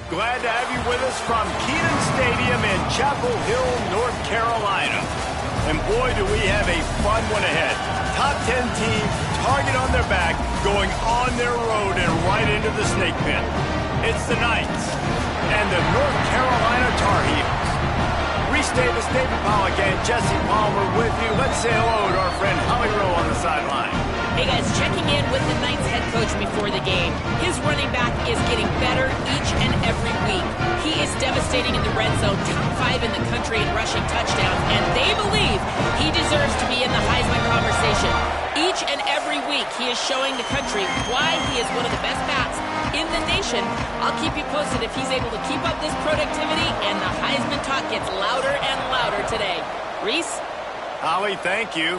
Glad to have you with us from Kenan Stadium in Chapel Hill, North Carolina. And boy, do we have a fun one ahead. Top 10 team, target on their back, going on their road and right into the snake pit. It's the Knights and the North Carolina Tar Heels. Reese Davis, David Pollock, and Jesse Palmer with you. Let's say hello to our friend Holly Rowe on the sideline. Hey guys, checking in with the Knights head coach before the game. His running back is getting better each and every week. He is devastating in the red zone, top 5 in the country in rushing touchdowns, and they believe he deserves to be in the Heisman conversation. Each and every week, he is showing the country why he is one of the best backs in the nation. I'll keep you posted if he's able to keep up this productivity, and the Heisman talk gets louder and louder today. Reese? Holly, thank you.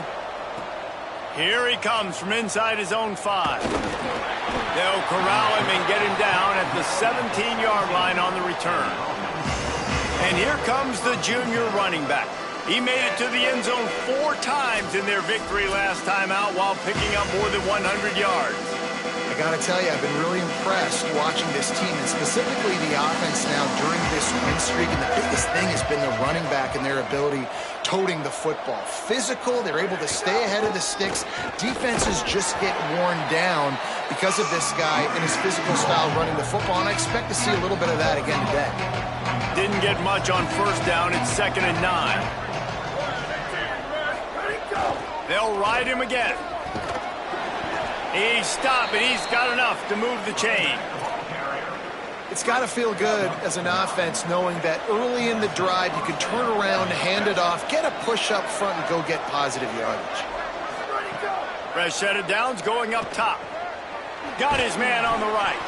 Here he comes from inside his own 5. They'll corral him and get him down at the 17-yard line on the return. And here comes the junior running back. He made it to the end zone 4 times in their victory last time out while picking up more than 100 yards. I got to tell you, I've been really impressed watching this team, and specifically the offense now during this win streak. And the biggest thing has been the running back and their ability toting the football. Physical, they're able to stay ahead of the sticks. Defenses just get worn down because of this guy and his physical style running the football, and I expect to see a little bit of that again today. Didn't get much on first down. It's 2nd and 9. They'll ride him again. He's stopping. He's got enough to move the chain. It's got to feel good as an offense knowing that early in the drive you can turn around, hand it off, get a push up front, and go get positive yardage. Fresh set of downs going up top. Got his man on the right.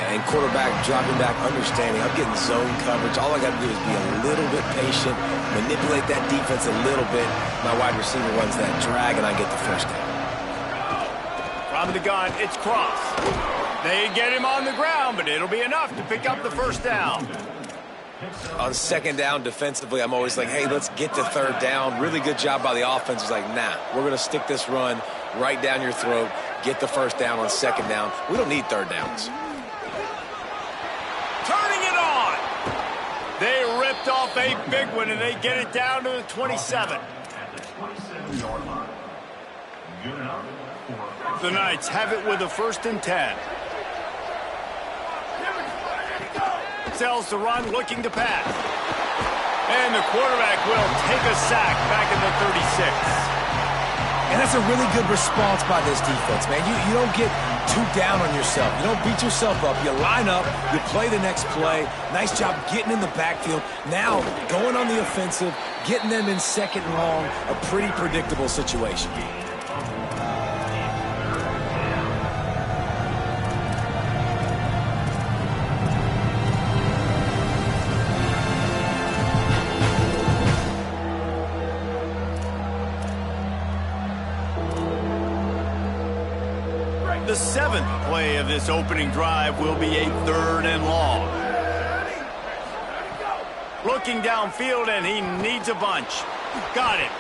And quarterback dropping back, understanding I'm getting zone coverage. All I got to do is be a little bit patient, manipulate that defense a little bit. My wide receiver runs that drag, and I get the first down. From the gun, it's Cross. They get him on the ground, but it'll be enough to pick up the first down. On 2nd down, defensively, I'm always like, hey, let's get to 3rd down. Really good job by the offense. It's like, nah, we're going to stick this run right down your throat, get the first down on 2nd down. We don't need 3rd downs. Turning it on. They ripped off a big one, and they get it down to the 27. The Knights have it with a 1st and 10. Sells the run, looking to pass. And the quarterback will take a sack back in the 36. And that's a really good response by this defense, man. You don't get too down on yourself. You don't beat yourself up. You line up, you play the next play. Nice job getting in the backfield. Now, going on the offensive, getting them in 2nd and long, a pretty predictable situation. The 7th play of this opening drive will be a 3rd and long. Looking downfield, and he needs a bunch. Got it.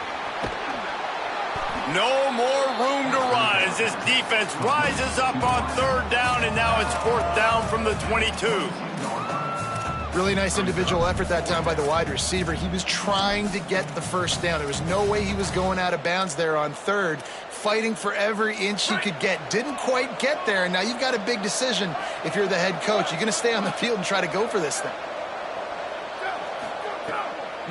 No more room to run as this defense rises up on 3rd down, and now it's 4th down from the 22. Really nice individual effort that time by the wide receiver. He was trying to get the first down. There was no way he was going out of bounds there on 3rd. Fighting for every inch he could get. Didn't quite get there, and now you've got a big decision if you're the head coach. You're going to stay on the field and try to go for this thing.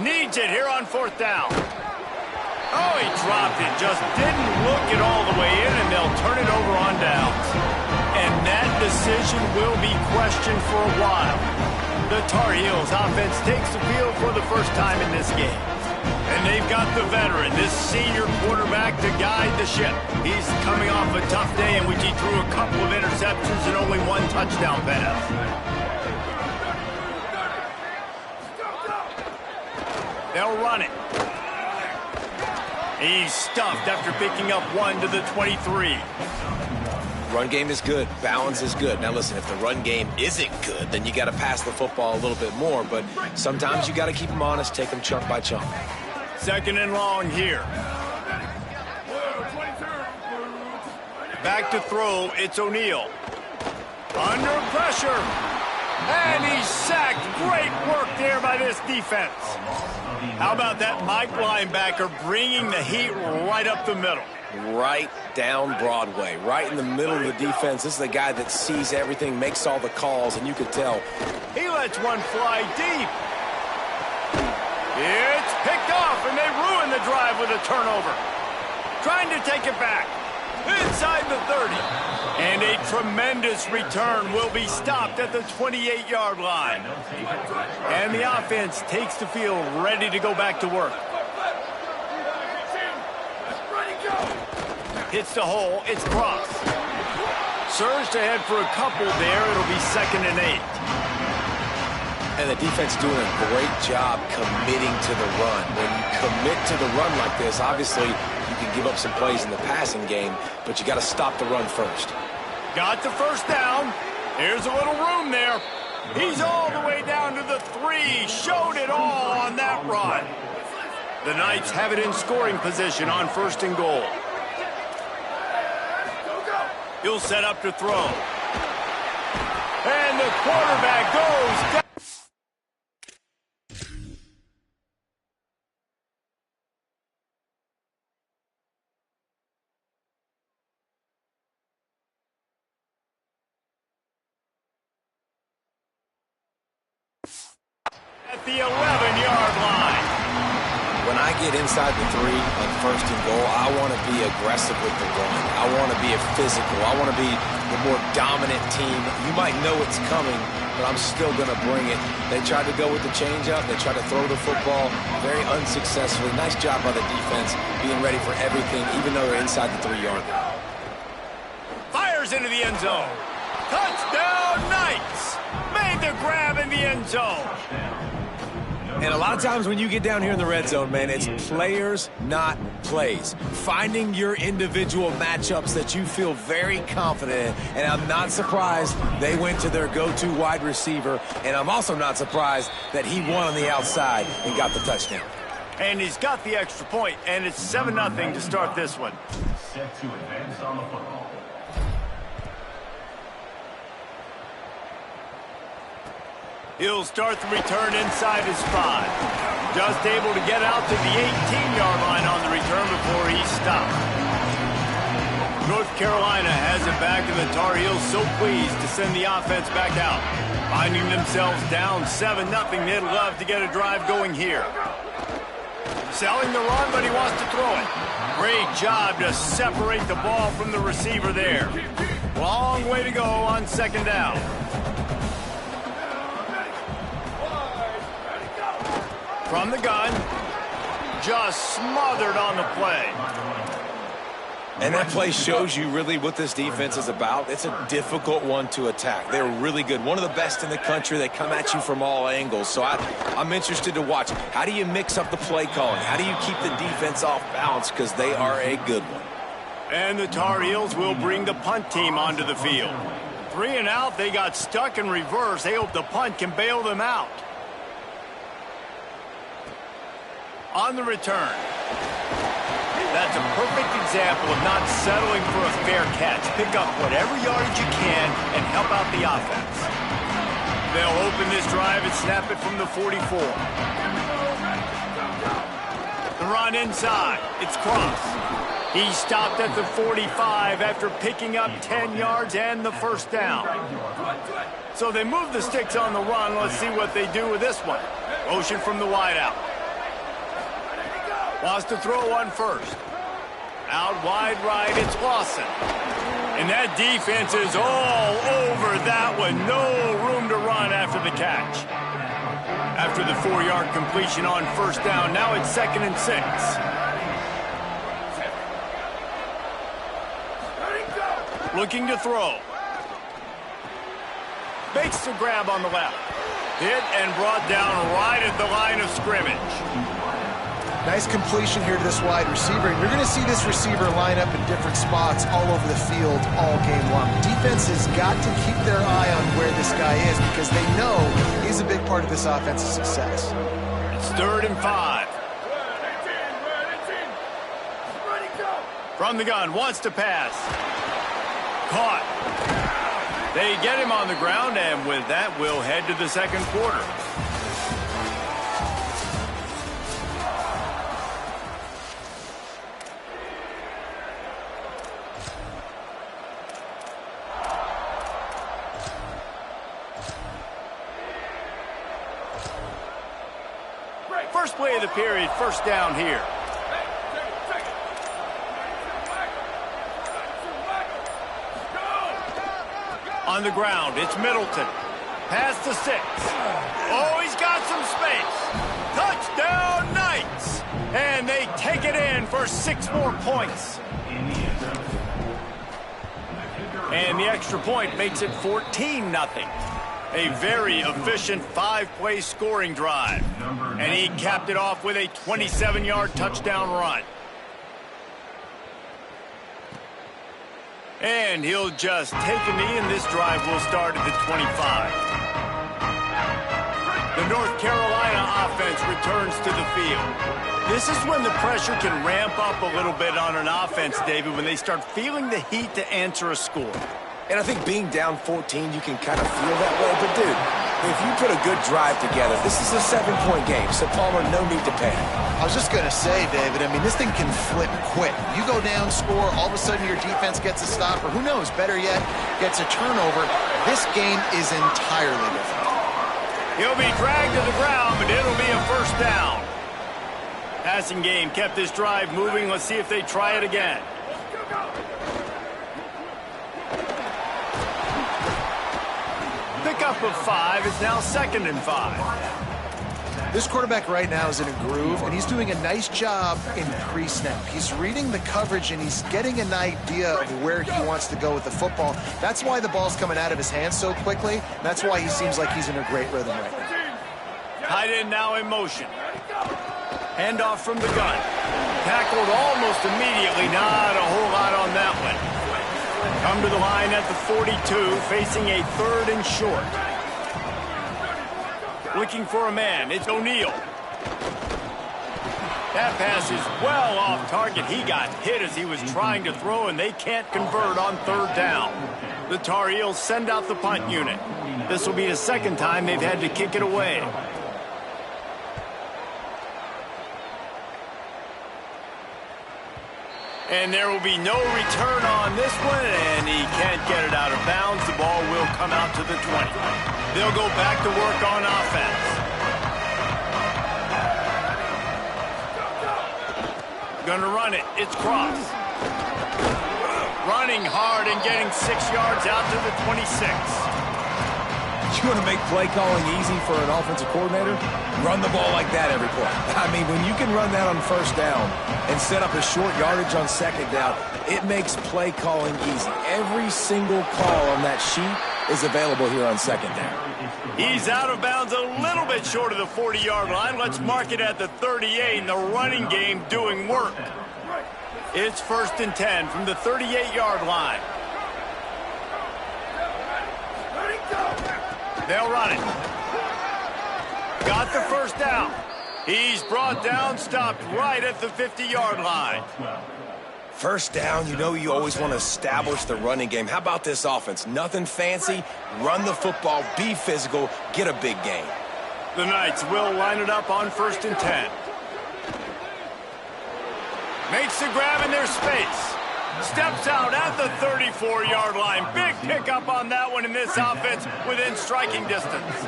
Needs it here on 4th down. Oh, he dropped it. Just didn't look it all the way in, and they'll turn it over on downs. And that decision will be questioned for a while. The Tar Heels offense takes the field for the first time in this game. And they've got the veteran, this senior quarterback, to guide the ship. He's coming off a tough day in which he threw a couple of interceptions and only 1 touchdown pass. They'll run it. He's stuffed after picking up 1 to the 23. Run game is good. Balance is good. Now, listen, if the run game isn't good, then you got to pass the football a little bit more. But sometimes you got to keep them honest, take them chunk by chunk. 2nd and long here. Back to throw, it's O'Neal. Under pressure. And he's sacked. Great work there by this defense. How about that Mike linebacker bringing the heat right up the middle? Right down Broadway, right in the middle of the defense. This is the guy that sees everything, makes all the calls, and you can tell. He lets one fly deep. It's picked off, and they ruin the drive with a turnover. Trying to take it back. Inside the 30. And a tremendous return will be stopped at the 28-yard line. And the offense takes the field ready to go back to work. Hits the hole. It's cross. Surged ahead for a couple there. It'll be 2nd and 8. And the defense doing a great job committing to the run. When you commit to the run like this, obviously you can give up some plays in the passing game, but you got to stop the run first. Got the first down. Here's a little room there. He's all the way down to the 3. Showed it all on that run. The Knights have it in scoring position on 1st and goal. He'll set up to throw. And the quarterback goes down. At the 11-yard line. When I get inside the 3 on 1st and goal, I want to be aggressive with the run. I want to be a physical. I want to be the more dominant team. You might know it's coming, but I'm still going to bring it. They tried to go with the changeup. They tried to throw the football very unsuccessfully. Nice job by the defense, being ready for everything, even though they're inside the 3-yard line. Fires into the end zone. Touchdown, Knights! Made the grab in the end zone. And a lot of times when you get down here in the red zone, man, it's players, not plays. Finding your individual matchups that you feel very confident in. And I'm not surprised they went to their go-to wide receiver. And I'm also not surprised that he won on the outside and got the touchdown. And he's got the extra point, and it's 7-0 to start this one. Set to advance on the football. He'll start the return inside his 5. Just able to get out to the 18-yard line on the return before he stopped. North Carolina has it back, and the Tar Heels so pleased to send the offense back out. Finding themselves down 7-0, they'd love to get a drive going here. Selling the run, but he wants to throw it. Great job to separate the ball from the receiver there. Long way to go on 2nd down. From the gun, just smothered on the play. And that play shows you really what this defense is about. It's a difficult one to attack. They're really good. One of the best in the country. They come at you from all angles. So I'm interested to watch. How do you mix up the play calling? How do you keep the defense off balance? Because they are a good one. And the Tar Heels will bring the punt team onto the field. 3 and out, they got stuck in reverse. They hope the punt can bail them out. On the return. That's a perfect example of not settling for a fair catch. Pick up whatever yardage you can and help out the offense. They'll open this drive and snap it from the 44. The run inside. It's Cross. He stopped at the 45 after picking up 10 yards and the first down. So they move the sticks on the run. Let's see what they do with this one. Motion from the wideout. Wants to throw one first. Out wide right, it's Lawson. And that defense is all over that one. No room to run after the catch. After the 4-yard completion on 1st down, now it's 2nd and 6. Looking to throw. Makes the grab on the left. Hit and brought down right at the line of scrimmage. Nice completion here to this wide receiver. And you're going to see this receiver line up in different spots all over the field all game long. Defense has got to keep their eye on where this guy is because they know he's a big part of this offense's success. It's 3rd and 5. From the gun, wants to pass. Caught. They get him on the ground, and with that, we'll head to the second quarter. First play of the period, first down here. On the ground, it's Middleton. Pass to 6. Oh, he's got some space. Touchdown, Knights! And they take it in for 6 more points. And the extra point makes it 14-0. A very efficient 5-play scoring drive. And he capped it off with a 27-yard touchdown run. And he'll just take a knee, and this drive will start at the 25. The North Carolina offense returns to the field. This is when the pressure can ramp up a little bit on an offense, David, when they start feeling the heat to answer a score. And I think being down 14, you can kind of feel that way. But, dude, if you put a good drive together, this is a 7-point game. So, Palmer, no need to panic. I was just going to say, David, I mean, this thing can flip quick. You go down, score, all of a sudden your defense gets a stop, or who knows, better yet, gets a turnover. This game is entirely different. He'll be dragged to the ground, but it'll be a first down. Passing game kept this drive moving. Let's see if they try it again. Pickup of 5 is now 2nd and 5. This quarterback right now is in a groove, and he's doing a nice job in pre-snap. He's reading the coverage, and he's getting an idea of where he wants to go with the football. That's why the ball's coming out of his hands so quickly. That's why he seems like he's in a great rhythm right now. Tight end now in motion. Handoff from the gun. Tackled almost immediately. Not a whole lot on that one. Come to the line at the 42, facing a 3rd and short. Looking for a man, it's O'Neal. That pass is well off target. He got hit as he was trying to throw, and they can't convert on 3rd down. The Tar Heels send out the punt unit. This will be the 2nd time they've had to kick it away. And there will be no return on this one, and he can't get it out of bounds. The ball will come out to the 20. They'll go back to work on offense. Gonna run it. It's Cross. Running hard and getting 6 yards out to the 26. You want to make play calling easy for an offensive coordinator? Run the ball like that every play. I mean, when you can run that on 1st down and set up a short yardage on 2nd down, it makes play calling easy. Every single call on that sheet is available here on 2nd down. He's out of bounds a little bit short of the 40-yard line. Let's mark it at the 38, and the running game doing work. It's 1st and 10 from the 38-yard line. They'll run it. Got the 1st down. He's brought down, stopped right at the 50-yard line. 1st down, you know you always want to establish the running game. How about this offense? Nothing fancy. Run the football, be physical, get a big gain. The Knights will line it up on 1st and 10. Makes the grab in their space. Steps out at the 34-yard line. Big pickup on that one in this offense within striking distance.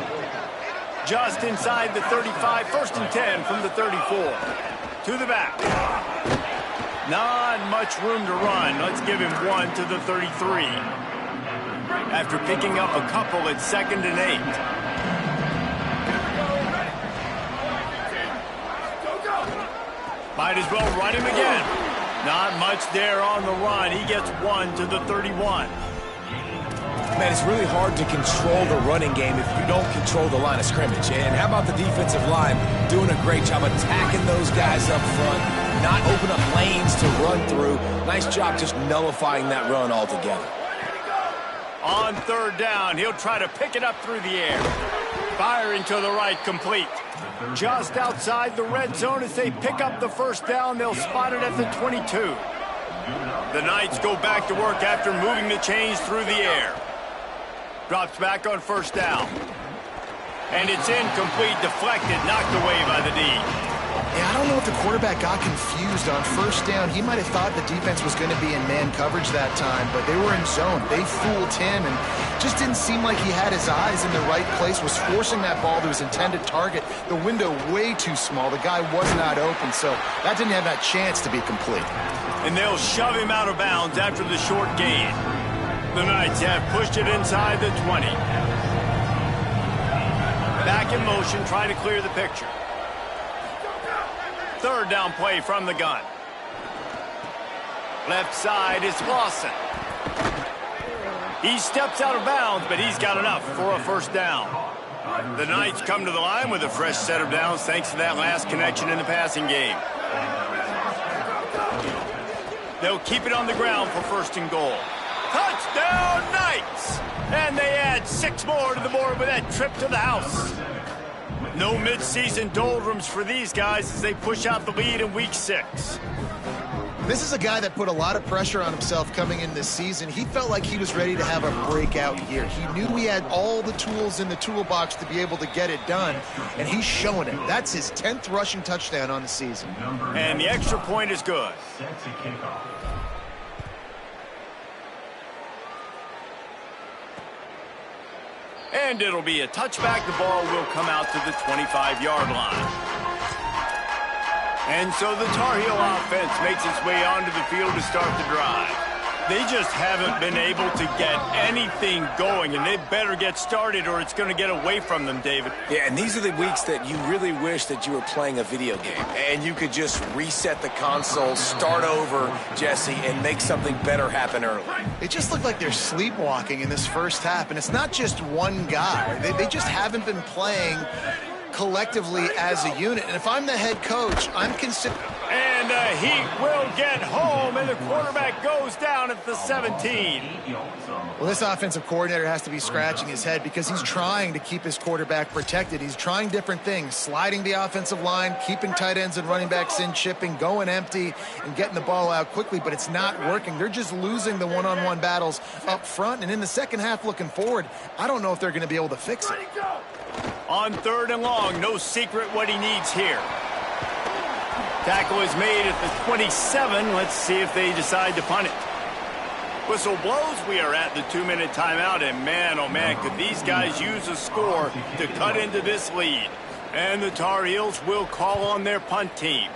Just inside the 35, 1st and 10 from the 34. To the back. Not much room to run. Let's give him 1 to the 33. After picking up a couple at 2nd and 8. Might as well run him again. Not much there on the run. He gets 1 to the 31. Man, it's really hard to control the running game if you don't control the line of scrimmage. And how about the defensive line doing a great job attacking those guys up front, not open up lanes to run through. Nice job just nullifying that run altogether. On 3rd down, he'll try to pick it up through the air. Firing to the right, complete. Just outside the red zone as they pick up the 1st down. They'll spot it at the 22. The Knights go back to work after moving the chains through the air. Drops back on first down. And it's incomplete, deflected, knocked away by the D. Yeah, I don't know if the quarterback got confused on first down. He might have thought the defense was going to be in man coverage that time, but they were in zone. They fooled him and just didn't seem like he had his eyes in the right place, was forcing that ball to his intended target. The window way too small. The guy was not open, so that didn't have that chance to be complete. And they'll shove him out of bounds after the short gain. The Knights have pushed it inside the 20. Back in motion, trying to clear the picture. Third down play from the gun. Left side is Lawson. He steps out of bounds, but he's got enough for a first down. The Knights come to the line with a fresh set of downs thanks to that last connection in the passing game. They'll keep it on the ground for first and goal. Touchdown, Knights! And they add 6 more to the board with that trip to the house. No midseason doldrums for these guys as they push out the lead in Week 6. This is a guy that put a lot of pressure on himself coming in this season. He felt like he was ready to have a breakout year. He knew he had all the tools in the toolbox to be able to get it done, and he's showing it. That's his 10th rushing touchdown on the season. And the extra point is good. Set to kick off. And it'll be a touchback. The ball will come out to the 25-yard line. And so the Tar Heel offense makes its way onto the field to start the drive. They just haven't been able to get anything going, and they better get started or it's going to get away from them, David. Yeah, and these are the weeks that you really wish that you were playing a video game and you could just reset the console, start over, Jesse, and make something better happen early. It just looked like they're sleepwalking in this first half, and it's not just one guy. They just haven't been playing collectively as a unit. And if I'm the head coach, I'm considering... And he will get home, and the quarterback goes down at the 17. Well, this offensive coordinator has to be scratching his head because he's trying to keep his quarterback protected. He's trying different things, sliding the offensive line, keeping tight ends and running backs in, chipping, going empty, and getting the ball out quickly, but it's not working. They're just losing the one-on-one battles up front, and in the second half looking forward, I don't know if they're going to be able to fix it. On third and long, no secret what he needs here. Tackle is made at the 27. Let's see if they decide to punt it. Whistle blows. We are at the 2-minute timeout, and man, oh man, could these guys use a score to cut into this lead. And the Tar Heels will call on their punt team.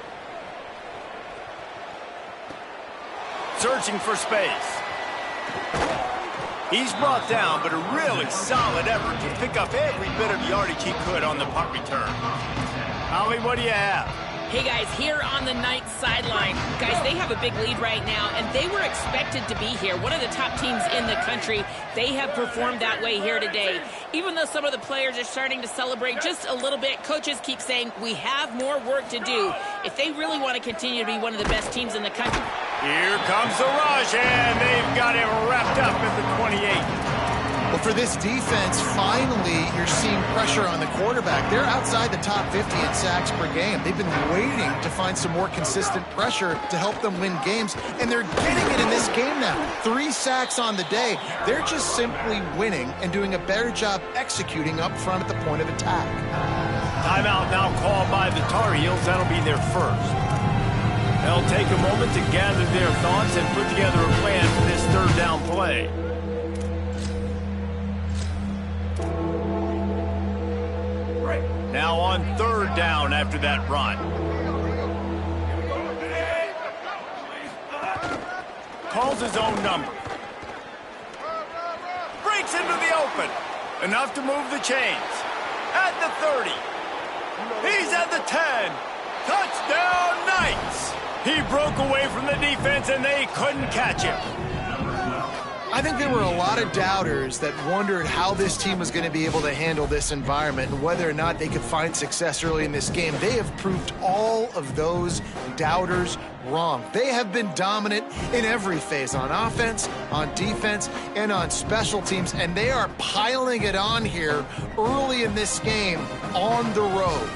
Searching for space. He's brought down, but a really solid effort to pick up every bit of yardage he could on the punt return. Ollie, what do you have? Hey, guys, here on the Knights sideline, guys, they have a big lead right now, and they were expected to be here. One of the top teams in the country. They have performed that way here today. Even though some of the players are starting to celebrate just a little bit, coaches keep saying, we have more work to do if they really want to continue to be one of the best teams in the country. Here comes the rush, and they've got it wrapped up at the 28. Well, for this defense, finally, you're seeing pressure on the quarterback. They're outside the top 50 in sacks per game. They've been waiting to find some more consistent pressure to help them win games, and they're getting it in this game now. 3 sacks on the day. They're just simply winning and doing a better job executing up front at the point of attack. Timeout now called by the Tar Heels. That'll be their first. They'll take a moment to gather their thoughts and put together a plan for this third down play. Now on third down after that run. Calls his own number. Breaks into the open. Enough to move the chains. At the 30. He's at the 10. Touchdown, Knights! He broke away from the defense and they couldn't catch him. I think there were a lot of doubters that wondered how this team was going to be able to handle this environment and whether or not they could find success early in this game. They have proved all of those doubters wrong. They have been dominant in every phase, on offense, on defense, and on special teams, and they are piling it on here early in this game on the road.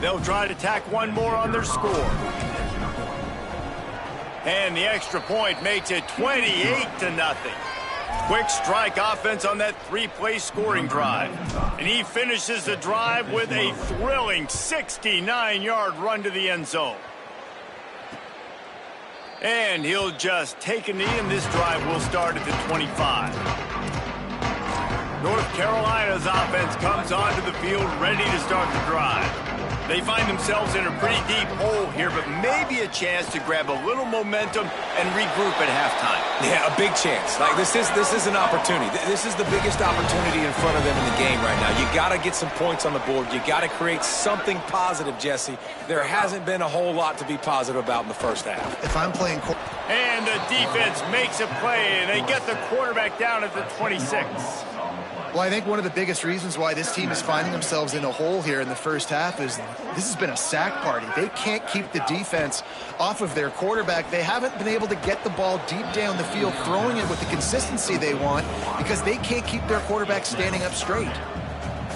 They'll try to tack one more on their score. And the extra point makes it 28-0. Quick strike offense on that three-play scoring drive. And he finishes the drive with a thrilling 69-yard run to the end zone. And he'll just take a knee, and this drive will start at the 25. North Carolina's offense comes onto the field ready to start the drive. They find themselves in a pretty deep hole here, but maybe a chance to grab a little momentum and regroup at halftime. Yeah, a big chance. Like this is an opportunity. This is the biggest opportunity in front of them in the game right now. You got to get some points on the board. You got to create something positive, Jesse. There hasn't been a whole lot to be positive about in the first half. If I'm playing... And the defense makes a play, and they get the quarterback down at the 26. Well, I think one of the biggest reasons why this team is finding themselves in a hole here in the first half is this has been a sack party. They can't keep the defense off of their quarterback. They haven't been able to get the ball deep down the field, throwing it with the consistency they want because they can't keep their quarterback standing up straight.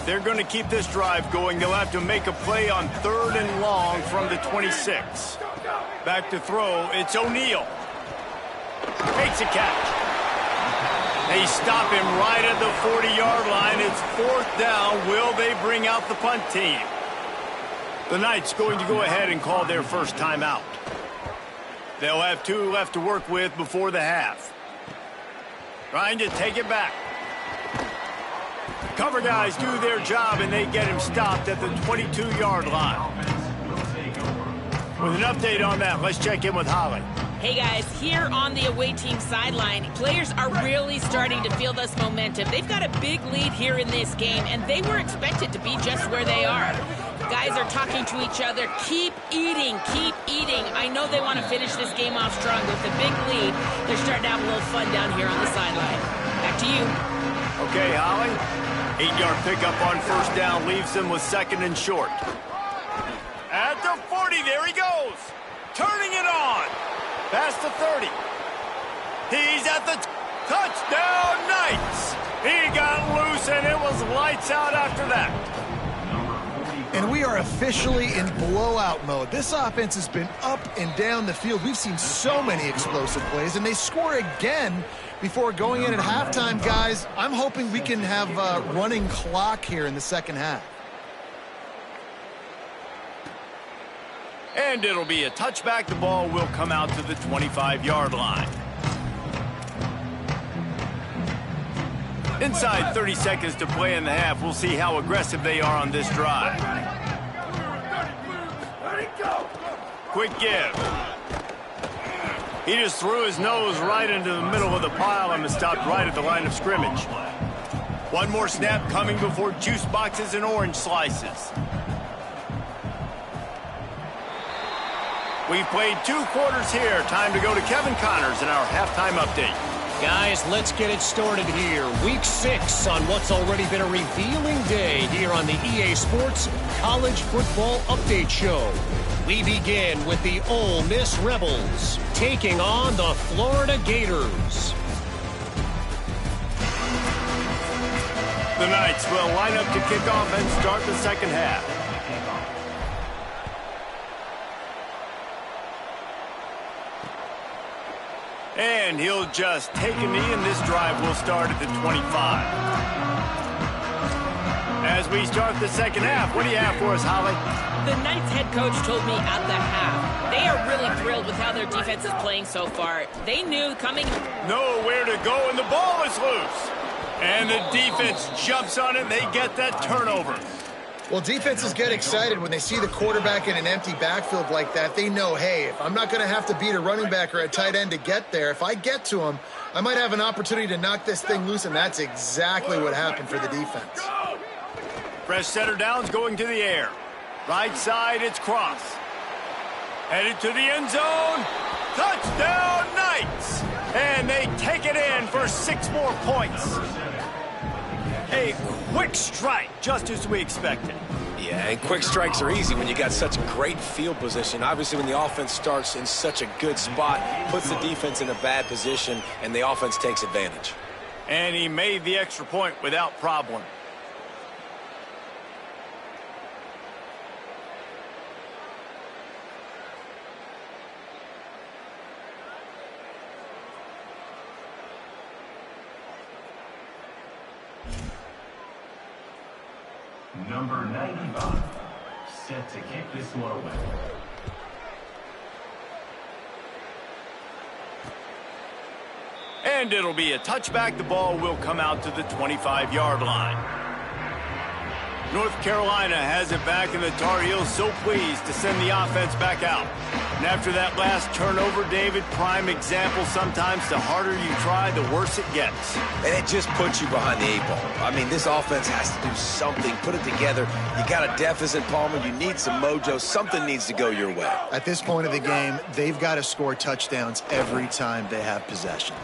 They're going to keep this drive going. They'll have to make a play on 3rd and long from the 26. Back to throw. It's O'Neal. Makes a catch. They stop him right at the 40-yard line. It's 4th down. Will they bring out the punt team? The Knights going to go ahead and call their first timeout. They'll have 2 left to work with before the half. Trying to take it back. Cover guys do their job, and they get him stopped at the 22-yard line. With an update on that, let's check in with Holly. Hey guys, here on the away team sideline, players are really starting to feel this momentum. They've got a big lead here in this game, and they were expected to be just where they are. Guys are talking to each other, keep eating, keep eating. I know they want to finish this game off strong with a big lead. They're starting to have a little fun down here on the sideline. Back to you. Okay, Holly. 8-yard pickup on 1st down leaves them with 2nd and short. At the 40, there he goes. Turning it on. Past the 30. He's at the touchdown, Knights. He got loose, and it was lights out after that. And we are officially in blowout mode. This offense has been up and down the field. We've seen so many explosive plays, and they score again before going in at halftime, guys. I'm hoping we can have a running clock here in the second half. And it'll be a touchback. The ball will come out to the 25-yard line. Inside 30 seconds to play in the half. We'll see how aggressive they are on this drive. Quick give. He just threw his nose right into the middle of the pile and was stopped right at the line of scrimmage. One more snap coming before juice boxes and orange slices. We've played 2 quarters here. Time to go to Kevin Connors in our halftime update. Guys, let's get it started here. Week 6 on what's already been a revealing day here on the EA Sports College Football Update Show. We begin with the Ole Miss Rebels taking on the Florida Gators. The Knights will line up to kick off and start the second half. And he'll just take a knee, and this drive will start at the 25. As we start the second half, what do you have for us, Holly? The Knights head coach told me at the half, they are really thrilled with how their defense is playing so far. They knew coming... Nowhere to go, and the ball is loose. And the defense jumps on it, and they get that turnover. Well, defenses get excited when they see the quarterback in an empty backfield like that. They know, hey, if I'm not going to have to beat a running back or a tight end to get there, if I get to him, I might have an opportunity to knock this thing loose, and that's exactly what happened for the defense. Fresh center downs going to the air. Right side, it's Cross. Headed to the end zone. Touchdown, Knights! And they take it in for 6 more points. A quick strike, just as we expected. Yeah, and quick strikes are easy when you got such great field position. Obviously, when the offense starts in such a good spot, puts the defense in a bad position, and the offense takes advantage. And he made the extra point without problem. Number 95, set to kick this one away. And it'll be a touchback. The ball will come out to the 25-yard line. North Carolina has it back, and the Tar Heels so pleased to send the offense back out. And after that last turnover, David, prime example, sometimes the harder you try, the worse it gets. And it just puts you behind the 8 ball. I mean, this offense has to do something, put it together. You got a deficit, Palmer. You need some mojo. Something needs to go your way. At this point of the game, they've got to score touchdowns every time they have possession.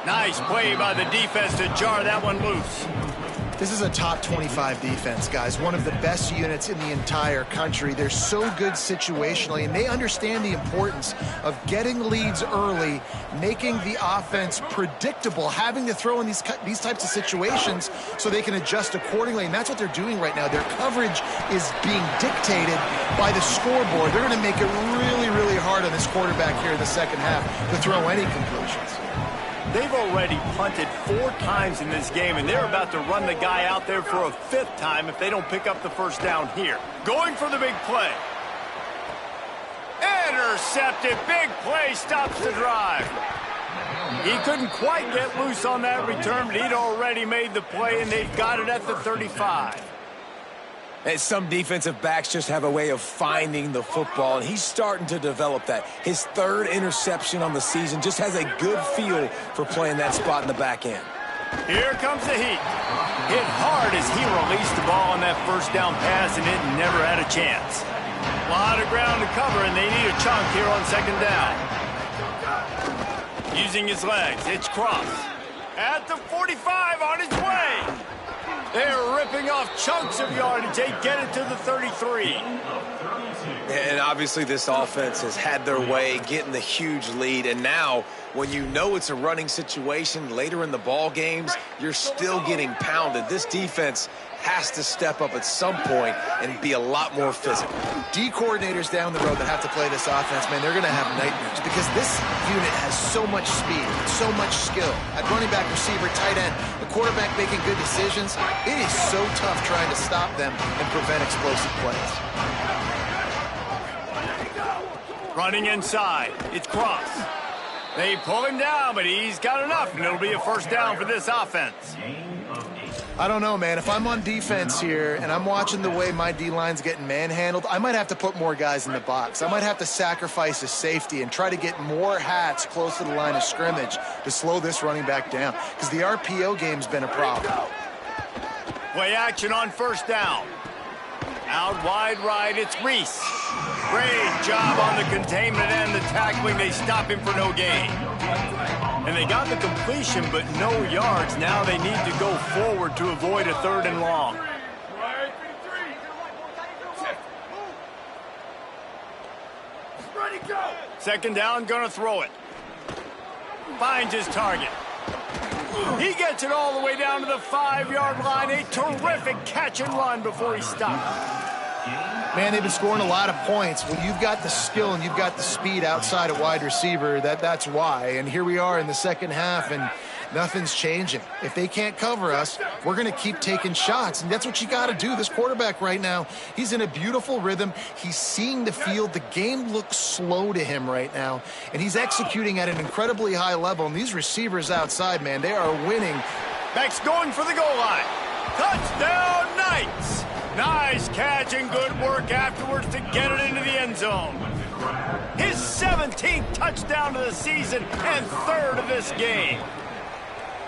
Nice play by the defense to jar that one loose. This is a top 25 defense, guys. One of the best units in the entire country. They're so good situationally, and they understand the importance of getting leads early, making the offense predictable, having to throw in these types of situations so they can adjust accordingly, and that's what they're doing right now. Their coverage is being dictated by the scoreboard. They're going to make it really, really hard on this quarterback here in the second half to throw any conclusions. They've already punted 4 times in this game, and they're about to run the guy out there for a 5th time if they don't pick up the first down here. Going for the big play. Intercepted. Big play stops the drive. He couldn't quite get loose on that return, but he'd already made the play, and they've got it at the 35. And some defensive backs just have a way of finding the football, and he's starting to develop that. His 3rd interception on the season, just has a good feel for playing that spot in the back end. Here comes the heat. Hit hard as he released the ball on that first down pass, and it never had a chance. A lot of ground to cover, and they need a chunk here on second down. Using his legs, it's Cross. At the 45 on his way. They're ripping off chunks of yardage. They get it to the 33. And obviously this offense has had their way getting the huge lead. And now when you know it's a running situation later in the ball games, you're still getting pounded. This defense has to step up at some point and be a lot more physical. D coordinators down the road that have to play this offense, man, they're going to have nightmares because this unit has so much speed, so much skill. At running back, receiver, tight end, the quarterback making good decisions, it is so tough trying to stop them and prevent explosive plays. Running inside, it's Cross. They pull him down, but he's got enough, and it'll be a first down for this offense. I don't know, man. If I'm on defense here and I'm watching the way my D-line's getting manhandled, I might have to put more guys in the box. I might have to sacrifice a safety and try to get more hats close to the line of scrimmage to slow this running back down because the RPO game's been a problem. Play action on first down. Out wide right, it's Reese. Great job on the containment and the tackling. They stop him for no gain. And they got the completion, but no yards. Now they need to go forward to avoid a 3rd and long. Second down, gonna throw it. Finds his target. He gets it all the way down to the 5-yard line. A terrific catch and run before he stopped. Man, they've been scoring a lot of points. Well, you've got the skill and you've got the speed outside of wide receiver. That's why. And here we are in the second half, and nothing's changing. If they can't cover us, we're going to keep taking shots, and that's what you got to do. This quarterback right now, he's in a beautiful rhythm. He's seeing the field. The game looks slow to him right now, and he's executing at an incredibly high level. And these receivers outside, man, they are winning. Beck's going for the goal line. Touchdown, Knights! Nice catch and good work afterwards to get it into the end zone. His 17th touchdown of the season and 3rd of this game.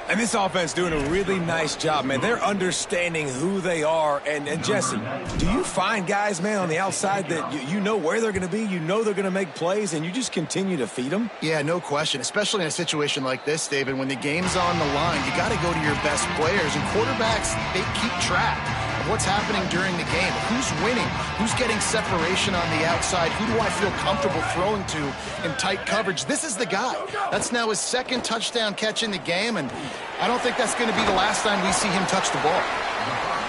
And this offense doing a really nice job, man. They're understanding who they are. And Jesse, do you find guys, man, on the outside that you know where they're going to be, you know they're going to make plays, and you just continue to feed them? Yeah, no question, especially in a situation like this, David. When the game's on the line, you got to go to your best players. And quarterbacks, they keep track of what's happening during the game. Who's winning? Who's getting separation on the outside? Who do I feel comfortable throwing to in tight coverage? This is the guy. That's now his 2nd touchdown catch in the game, and I don't think that's going to be the last time we see him touch the ball.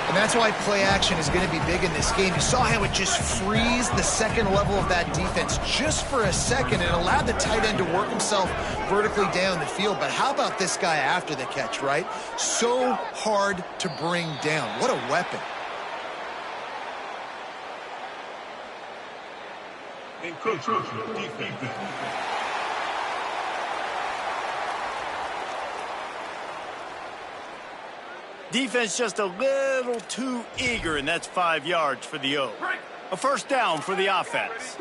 And that's why play action is going to be big in this game. You saw how it just frees the second level of that defense just for a second and allowed the tight end to work himself vertically down the field. But how about this guy after the catch, right? So hard to bring down. What a weapon. Encroachment defense. Defense just a little too eager, and that's 5 yards for the O. A first down for the offense.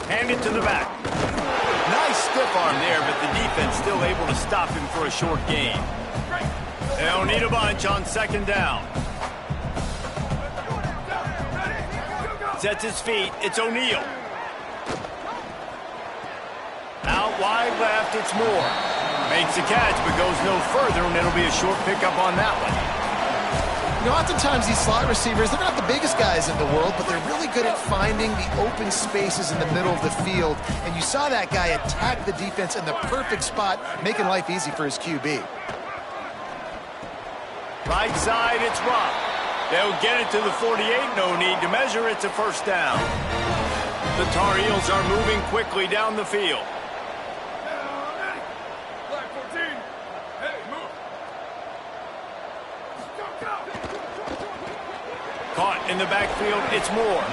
Hand it to the back. Nice stiff arm there, but the defense still able to stop him for a short gain. They'll need a bunch on second down. Sets his feet. It's O'Neal. Out wide left, it's Moore. Makes the catch, but goes no further, and it'll be a short pickup on that one. You know, oftentimes these slot receivers, they're not the biggest guys in the world, but they're really good at finding the open spaces in the middle of the field. And you saw that guy attack the defense in the perfect spot, making life easy for his QB. Right side, it's Rock. They'll get it to the 48, no need to measure. It's a first down. The Tar Heels are moving quickly down the field. Caught in the backfield, it's Moore.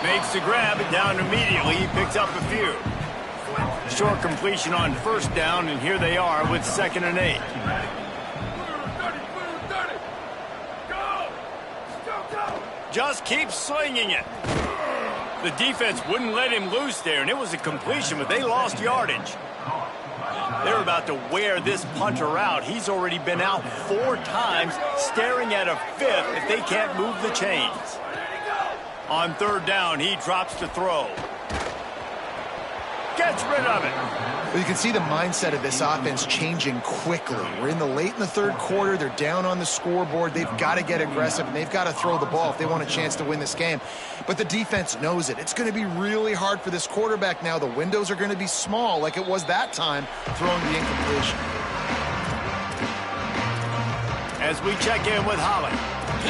Makes the grab, and down immediately. He picks up a few. Short completion on first down, and here they are with 2nd and 8. Just keep slinging it. The defense wouldn't let him loose there, and it was a completion, but they lost yardage. They're about to wear this punter out. He's already been out 4 times, staring at a 5th if they can't move the chains. On 3rd down, he drops to throw. Gets rid of it. Well, you can see the mindset of this offense changing quickly. We're in the late in the 3rd quarter. They're down on the scoreboard. They've got to get aggressive, and they've got to throw the ball if they want a chance to win this game. But the defense knows it. It's going to be really hard for this quarterback now. The windows are going to be small like it was that time, throwing the incompletion. As we check in with Holly.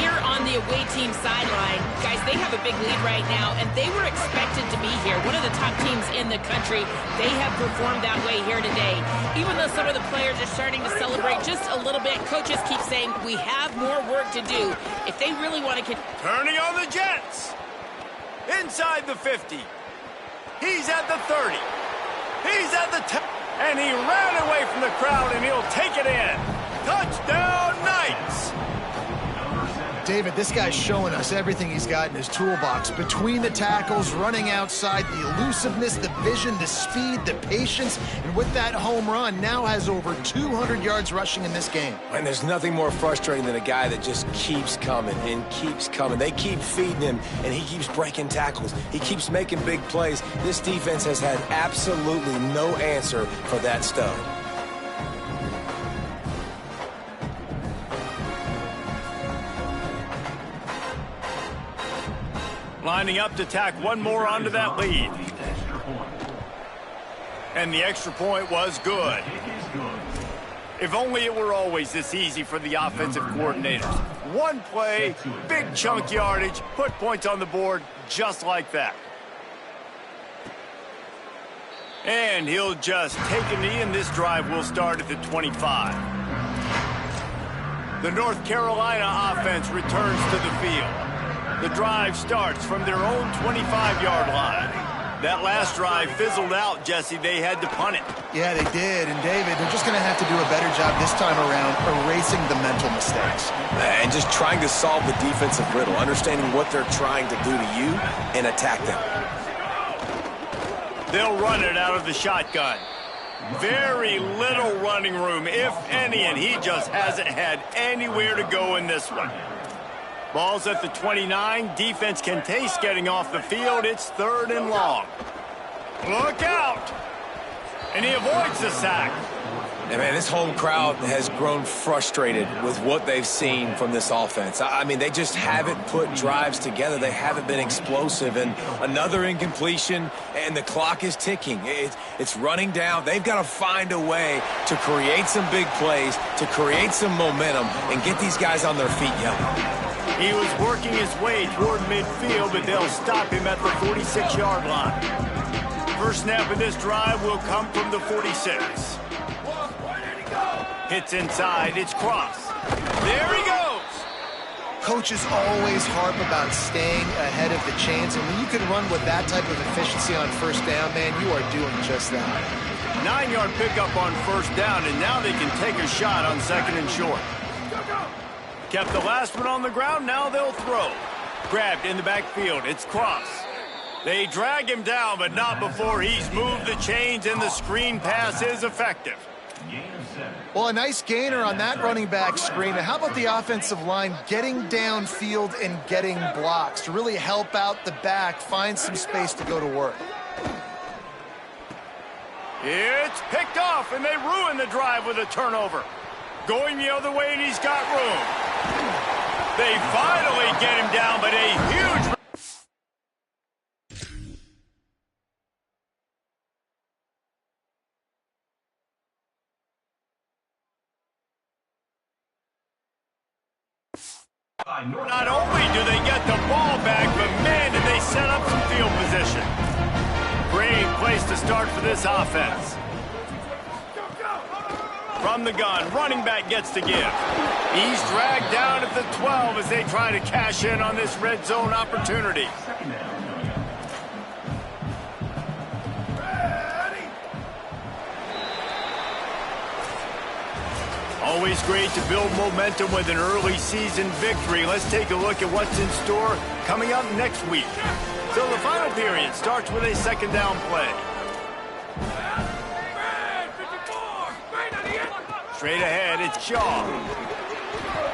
Here on the away team sideline, guys, they have a big lead right now, and they were expected to be here. One of the top teams in the country. They have performed that way here today. Even though some of the players are starting to celebrate just a little bit, coaches keep saying, we have more work to do. If they really want to... Turning on the Jets. Inside the 50. He's at the 30. He's at the 10. And he ran away from the crowd, and he'll take it in. Touchdown, Knights. David, this guy's showing us everything he's got in his toolbox. Between the tackles, running outside, the elusiveness, the vision, the speed, the patience, and with that home run, now has over 200 yards rushing in this game. And there's nothing more frustrating than a guy that just keeps coming and keeps coming. They keep feeding him, and he keeps breaking tackles. He keeps making big plays. This defense has had absolutely no answer for that stud. Lining up to tack one more onto that lead. And the extra point was good. If only it were always this easy for the offensive coordinators. One play, big chunk yardage, put points on the board just like that. And he'll just take a knee, and this drive will start at the 25. The North Carolina offense returns to the field. The drive starts from their own 25-yard line. That last drive fizzled out, Jesse. They had to punt it. Yeah, they did. And, David, they're just going to have to do a better job this time around erasing the mental mistakes. And just trying to solve the defensive riddle, understanding what they're trying to do to you and attack them. They'll run it out of the shotgun. Very little running room, if any, and he just hasn't had anywhere to go in this one. Ball's at the 29. Defense can taste getting off the field. It's 3rd and long. Look out! And he avoids the sack. And, man, this whole crowd has grown frustrated with what they've seen from this offense. I mean, they just haven't put drives together. They haven't been explosive. And another incompletion, and the clock is ticking. It's running down. They've got to find a way to create some big plays, to create some momentum, and get these guys on their feet young. He was working his way toward midfield, but they'll stop him at the 46-yard line. First snap of this drive will come from the 46. Hits inside. It's Cross. There he goes. coaches always harp about staying ahead of the chains, and when you can run with that type of efficiency on first down, man, you are doing just that. 9-yard pickup on first down, and now they can take a shot on second and short. Kept the last one on the ground, now they'll throw. Grabbed in the backfield, it's Cross. They drag him down, but not before he's moved the chains, and the screen pass is effective. Well, a nice gainer on that running back screen. And how about the offensive line getting downfield and getting blocks to really help out the back, find some space to go to work? It's picked off, and they ruin the drive with a turnover. Going the other way, and he's got room. They finally get him down, but a huge... Not only do they get the ball back, but man, did they set up some field position. Great place to start for this offense. From the gun, running back gets to give. He's dragged down at the 12 as they try to cash in on this red zone opportunity. Always great to build momentum with an early season victory. Let's take a look at what's in store coming up next week. So the final period starts with a second down play. Straight ahead, it's Shaw.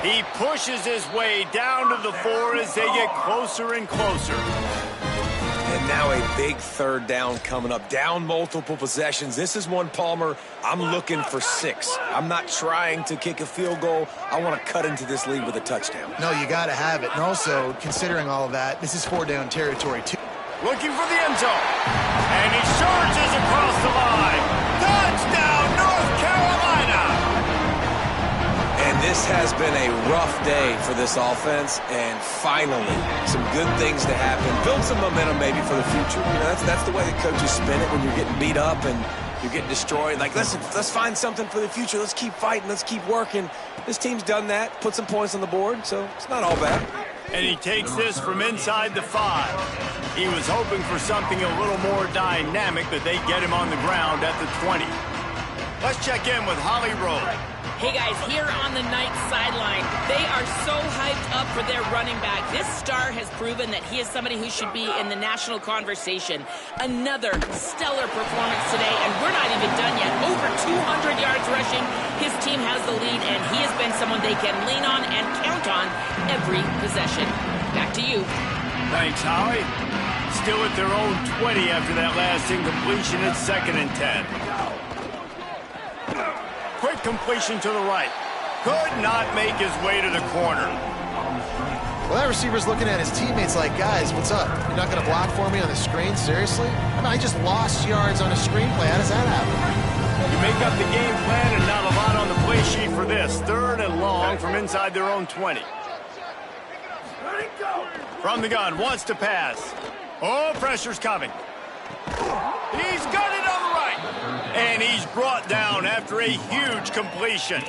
He pushes his way down to the 4 as they get closer and closer. And now a big third down coming up. Down multiple possessions. This is one, Palmer, I'm looking for 6. I'm not trying to kick a field goal. I want to cut into this lead with a touchdown. No, you got to have it. And also, considering all of that, this is 4-down territory, too. Looking for the end zone. And he surges across the line. Touchdown, North Carolina! And this has been a rough day for this offense, and finally, some good things to happen. Build some momentum maybe for the future. You know, that's the way the coaches spin it when you're getting beat up and you're getting destroyed. Like, listen, let's find something for the future. Let's keep fighting. Let's keep working. This team's done that, put some points on the board, so it's not all bad. And he takes this from inside the 5. He was hoping for something a little more dynamic, but they get him on the ground at the 20. Let's check in with Holly Rowe. Hey guys, here on the Knights sideline, they are so hyped up for their running back. This star has proven that he is somebody who should be in the national conversation. Another stellar performance today, and we're not even done yet. Over 200 yards rushing. His team has the lead, and he has been someone they can lean on and count on every possession. Back to you. Thanks, Holly. Still at their own 20 after that last incompletion. It's 2nd and 10. Quick completion to the right. Could not make his way to the corner. Well, that receiver's looking at his teammates like, guys, what's up? You're not going to block for me on the screen? Seriously? I mean, I just lost yards on a screenplay. How does that happen? You make up the game plan and not a lot on the play sheet for this. 3rd and long from inside their own 20. From the gun, wants to pass. Oh, pressure's coming. He's got it on the right. And he's brought down after a huge completion.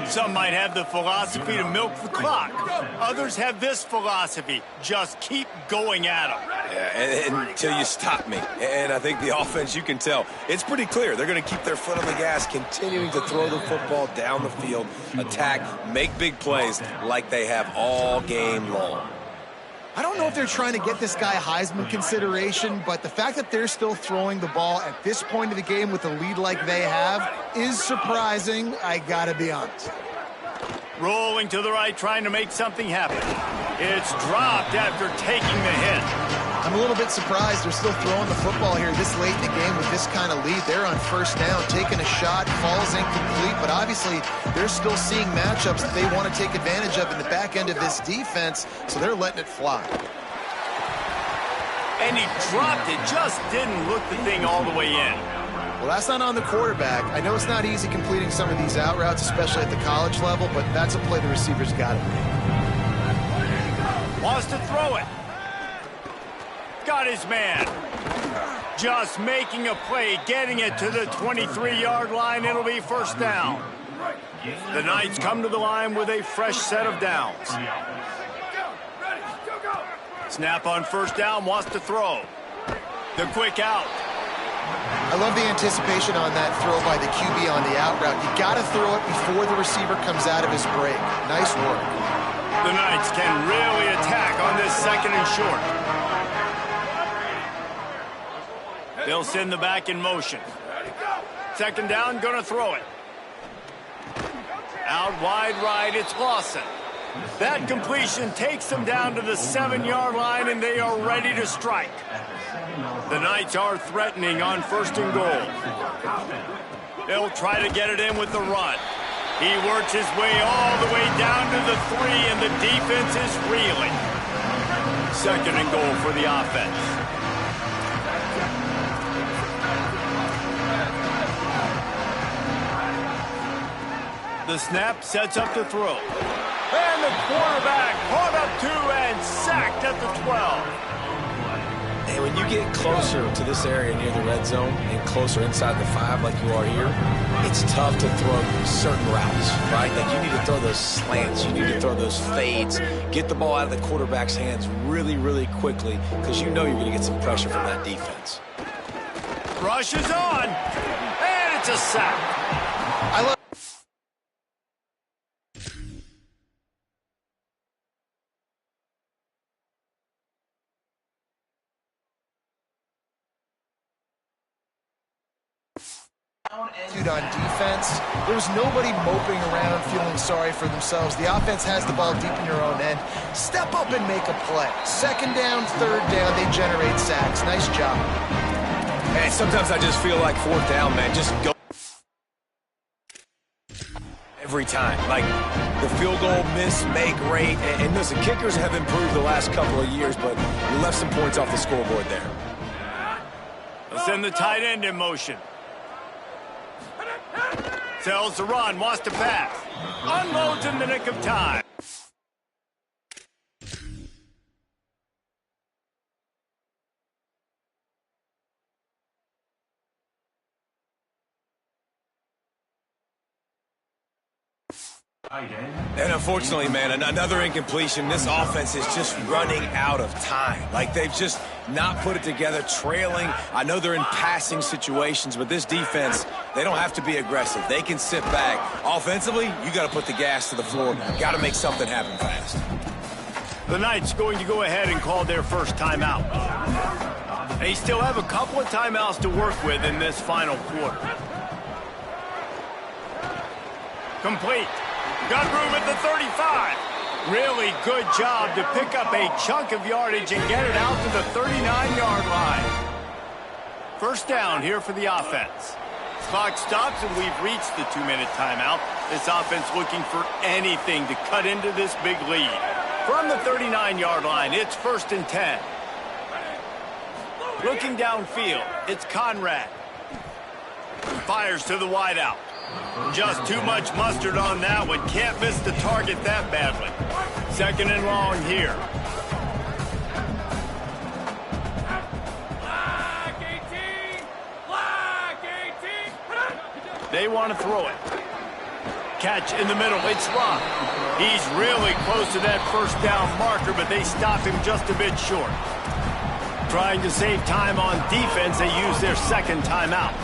Some might have the philosophy to milk the clock. Others have this philosophy. Just keep going at them. Yeah, until you stop me. And I think the offense, you can tell, it's pretty clear. They're going to keep their foot on the gas, continuing to throw the football down the field, attack, make big plays like they have all game long. I don't know if they're trying to get this guy Heisman consideration, but the fact that they're still throwing the ball at this point of the game with a lead like they have is surprising, I gotta be honest. Rolling to the right, trying to make something happen. It's dropped after taking the hit. I'm a little bit surprised they're still throwing the football here this late in the game with this kind of lead. They're on first down, taking a shot, falls incomplete, but obviously they're still seeing matchups that they want to take advantage of in the back end of this defense, so they're letting it fly. And he dropped it, just didn't look the thing all the way in. Well, that's not on the quarterback. I know it's not easy completing some of these out routes, especially at the college level, but that's a play the receiver's got to make. Wants to throw it. Got his man. Just making a play, getting it to the 23-yard line. It'll be first down. The Knights come to the line with a fresh set of downs. Snap on first down, wants to throw. The quick out. I love the anticipation on that throw by the QB on the out route. You got to throw it before the receiver comes out of his break. Nice work. The Knights can really attack on this second and short. They'll send the back in motion. Second down, gonna throw it. Out wide right, it's Lawson. That completion takes them down to the 7-yard line, and they are ready to strike. The Knights are threatening on first and goal. They'll try to get it in with the run. He works his way all the way down to the 3, and the defense is reeling. Second and goal for the offense. The snap sets up the throw. And the quarterback caught up to and sacked at the 12. And when you get closer to this area near the red zone and closer inside the 5 like you are here, it's tough to throw certain routes, right? Like you need to throw those slants, you need to throw those fades, get the ball out of the quarterback's hands really, really quickly because you know you're going to get some pressure from that defense. Rush is on, and it's a sack. I love on defense. There was nobody moping around feeling sorry for themselves. The offense has the ball deep in your own end. Step up and make a play. Second down, third down, they generate sacks. Nice job. And sometimes I just feel like fourth down, man, just go every time. Like the field goal miss make rate. And listen, kickers have improved the last couple of years, but you left some points off the scoreboard there. They'll send the tight end in motion. Tells the run, wants to pass. Unloads in the nick of time. And unfortunately, man, another incompletion. This offense is just running out of time. Like they've just not put it together, trailing. I know they're in passing situations, but this defense, they don't have to be aggressive. They can sit back. Offensively, you got to put the gas to the floor. Got to make something happen fast. The Knights going to go ahead and call their first timeout. They still have a couple of timeouts to work with in this final quarter. Complete. Got room at the 35. Really good job to pick up a chunk of yardage and get it out to the 39-yard line. First down here for the offense. Clock stops and we've reached the 2-minute timeout. This offense looking for anything to cut into this big lead. From the 39-yard line, it's first and 10. Looking downfield, it's Conrad. Fires to the wideout. Just too much mustard on that one. Can't miss the target that badly. Second and long here. They want to throw it. Catch in the middle. It's Rock. He's really close to that first down marker, but they stop him just a bit short. Trying to save time on defense, they use their second timeout.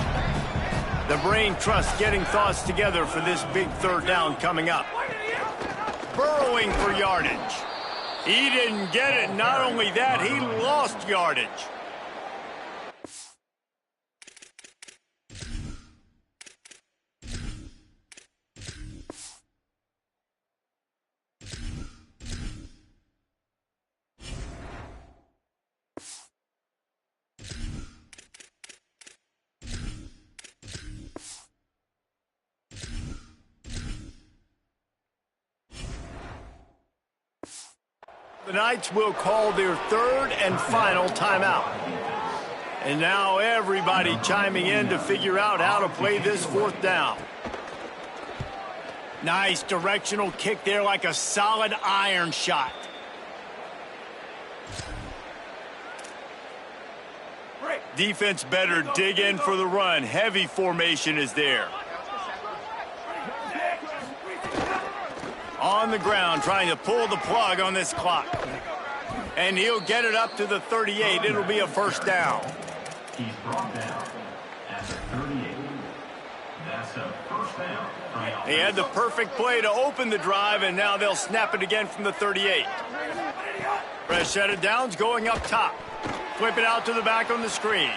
The brain trust getting thoughts together for this big third down coming up. Burrowing for yardage. He didn't get it. Not only that, he lost yardage. The Knights will call their third and final timeout. And now everybody chiming in to figure out how to play this fourth down. Nice directional kick there like a solid iron shot. Defense better dig in for the run. Heavy formation is there. On the ground, trying to pull the plug on this clock. And he'll get it up to the 38. It'll be a first down. He's brought down at the 38. That's a first down. He had the perfect play to open the drive, and now they'll snap it again from the 38. Fresh set of downs going up top. Flip it out to the back on the screen.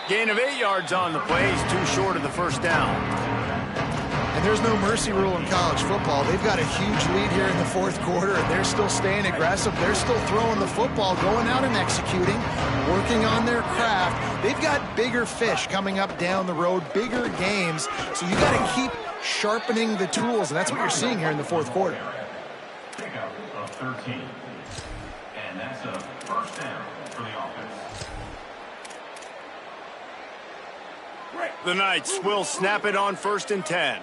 Gain of 8 yards on the play. He's too short of the first down. And there's no mercy rule in college football. They've got a huge lead here in the fourth quarter, and they're still staying aggressive. They're still throwing the football, going out and executing, working on their craft. They've got bigger fish coming up down the road, bigger games. So you got to keep sharpening the tools, and that's what you're seeing here in the fourth quarter. Pickup of 13. And that's a first down for the offense. The Knights will snap it on 1st and 10.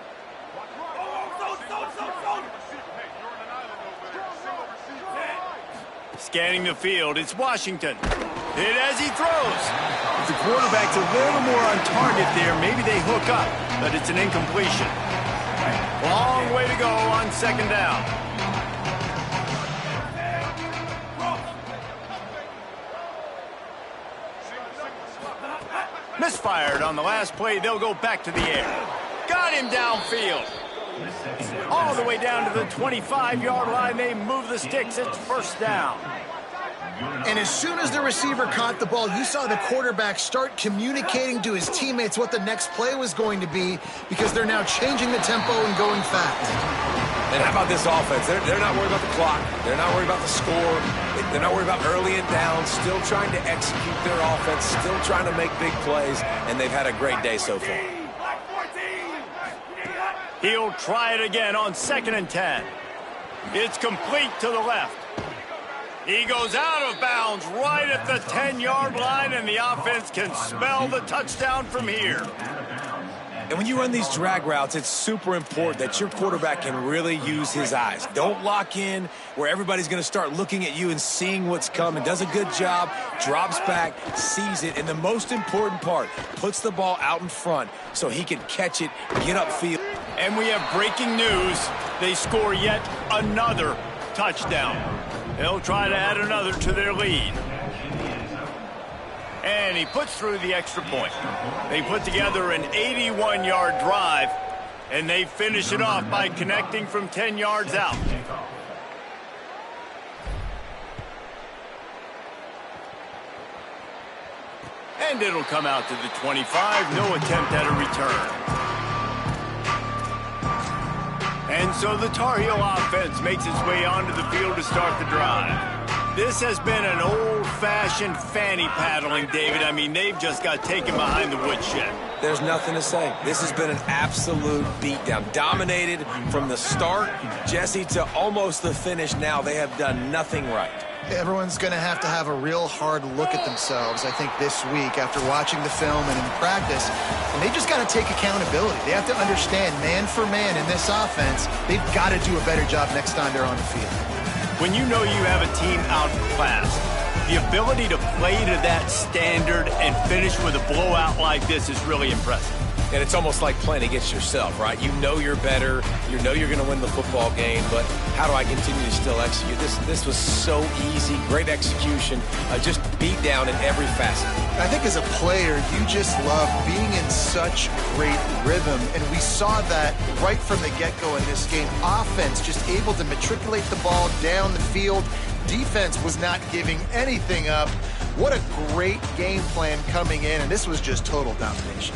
Scanning the field, it's Washington. Hit as he throws. If the quarterback's a little more on target there, maybe they hook up, but it's an incompletion. Long way to go on 2nd down. Misfired on the last play. They'll go back to the air. Got him downfield. All the way down to the 25-yard line. They move the sticks. It's first down. And as soon as the receiver caught the ball, you saw the quarterback start communicating to his teammates what the next play was going to be, because they're now changing the tempo and going fast. And how about this offense? They're not worried about the clock. They're not worried about the score. They're not worried about early and down. Still trying to execute their offense. Still trying to make big plays. And they've had a great day so far. He'll try it again on 2nd and 10. It's complete to the left. He goes out of bounds right at the 10-yard line, and the offense can smell the touchdown from here. And when you run these drag routes, it's super important that your quarterback can really use his eyes. Don't lock in where everybody's going to start looking at you and seeing what's coming. Does a good job, drops back, sees it, and the most important part, puts the ball out in front so he can catch it, get upfield. And we have breaking news. They score yet another touchdown. They'll try to add another to their lead. And he puts through the extra point. They put together an 81-yard drive, and they finish it off by connecting from 10 yards out. And it'll come out to the 25. No attempt at a return. And so the Tar Heel offense makes its way onto the field to start the drive. This has been an old-fashioned fanny paddling, David. I mean, they've just got taken behind the woodshed. There's nothing to say. This has been an absolute beatdown. Dominated from the start, Jesse, to almost the finish now. They have done nothing right. Everyone's going to have a real hard look at themselves, I think, this week after watching the film and in practice. And they just got to take accountability. They have to understand, man for man in this offense, they've got to do a better job next time they're on the field. When you know you have a team outclassed, the ability to play to that standard and finish with a blowout like this is really impressive. And it's almost like playing against yourself, right? You know you're better. You know you're going to win the football game, but how do I continue to still execute? This was so easy. Great execution. Just beat down in every facet. I think as a player, you just love being in such great rhythm, and we saw that right from the get-go in this game. Offense just able to matriculate the ball down the field. Defense was not giving anything up. What a great game plan coming in, and this was just total domination.